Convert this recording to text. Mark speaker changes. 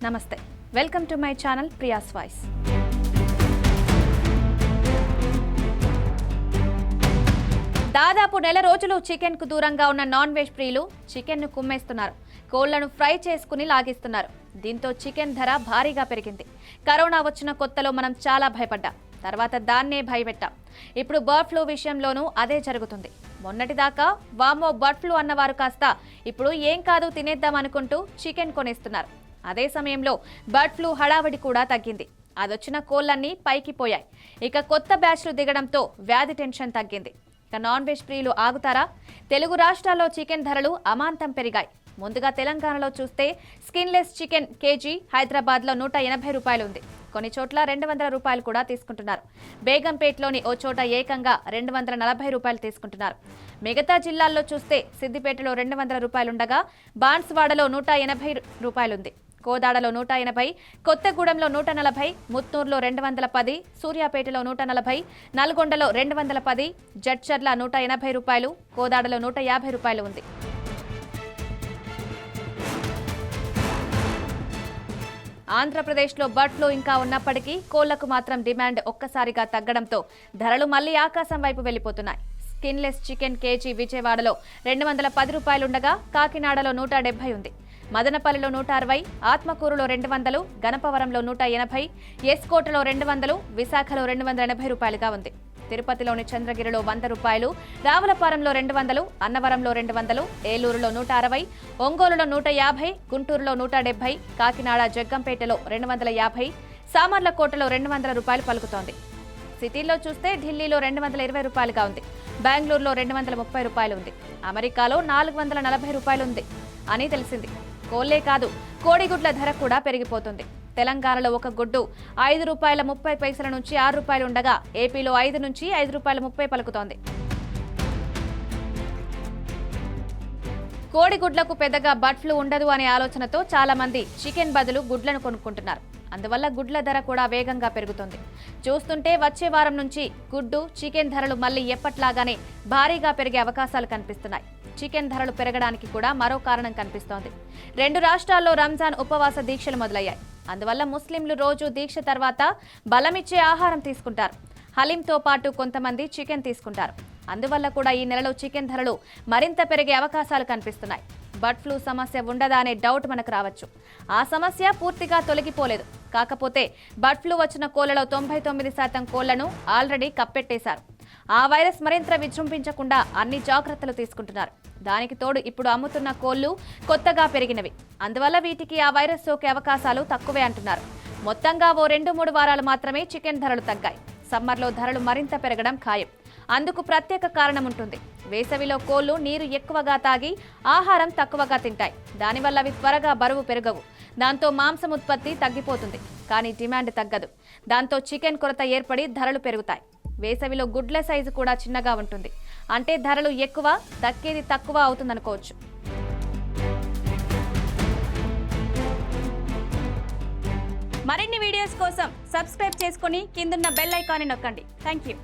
Speaker 1: నమస్తే, welcome to my channel Priya's voice. దాదాపు నెల రోజులు చికెన్ కు దూరంగా ఉన్న నాన్ వెజ్ ప్రియులు చికెన్ ను కుమ్మేస్తున్నారు. కోళ్లను ఫ్రై చేసుకుని లాగిస్తున్నారు. దీంతో చికెన్ ధర భారీగా పెరిగింది. కరోనా వచ్చిన కొత్తలో మనం చాలా భయపడ్డాం. తర్వాత దాన్నే భయపెట్టాం. ఇప్పుడు బర్డ్ ఫ్లూ విషయంలోనూ అదే జరుగుతుంది. మొన్నటిదాకా వామో బర్డ్ ఫ్లూ అన్నవారు కాస్త ఇప్పుడు ఏం కాదు తినేద్దాం అనుకుంటూ చికెన్ కొనేస్తున్నారు. అదే సమయంలో బర్డ్ ఫ్లూ హడావడి కూడా తగ్గింది. అదొచ్చిన కోళ్లన్నీ పైకి పోయాయి. ఇక కొత్త బ్యాచ్లు దిగడంతో వ్యాధి టెన్షన్ తగ్గింది. ఇక నాన్ వెజ్ ప్రియులు ఆగుతారా? తెలుగు రాష్ట్రాల్లో చికెన్ ధరలు అమాంతం పెరిగాయి. ముందుగా తెలంగాణలో చూస్తే స్కిన్లెస్ చికెన్ కేజీ హైదరాబాద్లో 180 రూపాయలు ఉంది. కొన్ని చోట్ల 200 రూపాయలు కూడా తీసుకుంటున్నారు. బేగంపేటలోని ఓ చోట ఏకంగా 240 రూపాయలు తీసుకుంటున్నారు. మిగతా జిల్లాల్లో చూస్తే సిద్దిపేటలో 200 రూపాయలుండగా బాన్స్వాడలో 180 రూపాయలుంది. కోదాడలో 180, కొత్తగూడెంలో 140, ముత్నూరులో 210, సూర్యాపేటలో 140, నల్గొండలో 210, జడ్చర్ల 180 రూపాయలు, కోదాడలో 150 రూపాయలు ఉంది. ఆంధ్రప్రదేశ్లో బర్డ్ ఫ్లూ ఇంకా ఉన్నప్పటికీ కోళ్లకు మాత్రం డిమాండ్ ఒక్కసారిగా తగ్గడంతో ధరలు మళ్లీ ఆకాశం వైపు వెళ్లిపోతున్నాయి. స్కిన్లెస్ చికెన్ కేజీ విజయవాడలో 210 రూపాయలుండగా కాకినాడలో 170 ఉంది. మదనపల్లిలో 160, ఆత్మకూరులో 200, గణపవరంలో 180, ఎస్కోటలో 200, విశాఖలో 280 రూపాయలుగా ఉంది. తిరుపతిలోని చంద్రగిరిలో 100 రూపాయలు, రావులపాలెంలో 200, అన్నవరంలో 200, ఏలూరులో 160, ఒంగోలులో 150, గుంటూరులో 170, కాకినాడ జగ్గంపేటలో 250, సామర్లకోటలో 200 రూపాయలు పలుకుతోంది. సిటీలో చూస్తే ఢిల్లీలో 220 రూపాయలుగా ఉంది. బెంగళూరులో 230 రూపాయలు ఉంది. అమెరికాలో 440 రూపాయలు ఉంది అని తెలిసింది. కోళ్లే కాదు, కోడిగుడ్ల ధర కూడా పెరిగిపోతుంది. తెలంగాణలో ఒక గుడ్డు 5 రూపాయల 30 పైసల నుంచి 6 రూపాయలు ఉండగా ఏపీలో 5 నుంచి 5 రూపాయల 30 పలుకుతోంది. కోడిగుడ్లకు పెద్దగా బర్డ్ ఫ్లూ ఉండదు అనే ఆలోచనతో చాలా మంది చికెన్ బదులు గుడ్లను కొనుక్కుంటున్నారు. అందువల్ల గుడ్ల ధర కూడా వేగంగా పెరుగుతుంది. చూస్తుంటే వచ్చే వారం నుంచి గుడ్డు, చికెన్ ధరలు మళ్లీ ఎప్పట్లాగానే భారీగా పెరిగే అవకాశాలు కనిపిస్తున్నాయి. చికెన్ ధరలు పెరగడానికి కూడా మరో కారణం కనిపిస్తోంది. 2 రాష్ట్రాల్లో రంజాన్ ఉపవాస దీక్షలు మొదలయ్యాయి. అందువల్ల ముస్లింలు రోజు దీక్ష తర్వాత బలమిచ్చే ఆహారం తీసుకుంటారు. హలీంతో పాటు కొంతమంది చికెన్ తీసుకుంటారు. అందువల్ల కూడా ఈ నెలలో చికెన్ ధరలు మరింత పెరిగే అవకాశాలు కనిపిస్తున్నాయి. బర్డ్ ఫ్లూ సమస్య ఉండదా అనే డౌట్ మనకు రావచ్చు. ఆ సమస్య పూర్తిగా తొలగిపోలేదు. కాకపోతే బర్డ్ ఫ్లూ వచ్చిన కోళ్లలో 99% కోళ్లను ఆల్రెడీ కప్పెట్టేశారు. ఆ వైరస్ మరింత విజృంభించకుండా అన్ని జాగ్రత్తలు తీసుకుంటున్నారు. దానికి తోడు ఇప్పుడు అమ్ముతున్న కోళ్లు కొత్తగా పెరిగినవి. అందువల్ల వీటికి ఆ వైరస్ సోకే అవకాశాలు తక్కువే అంటున్నారు. మొత్తంగా ఓ 2-3 వారాలు మాత్రమే చికెన్ ధరలు తగ్గాయి. సమ్మర్లో ధరలు మరింత పెరగడం ఖాయం. అందుకు ప్రత్యేక కారణం ఉంటుంది. వేసవిలో కోళ్లు నీరు ఎక్కువగా తాగి ఆహారం తక్కువగా తింటాయి. దానివల్ల అవి త్వరగా బరువు పెరగవు. దాంతో మాంసం ఉత్పత్తి తగ్గిపోతుంది. కానీ డిమాండ్ తగ్గదు. దాంతో చికెన్ కొరత ఏర్పడి ధరలు పెరుగుతాయి. వేసవిలో గుడ్ల సైజు కూడా చిన్నగా ఉంటుంది. అంటే ధరలు ఎక్కువ, దక్కేది తక్కువ అవుతుందనుకోవచ్చు. మరిన్ని వీడియోస్ కోసం సబ్స్క్రైబ్ చేసుకుని కిందున్న బెల్ ఐకాన్ని నొక్కండి. Thank you.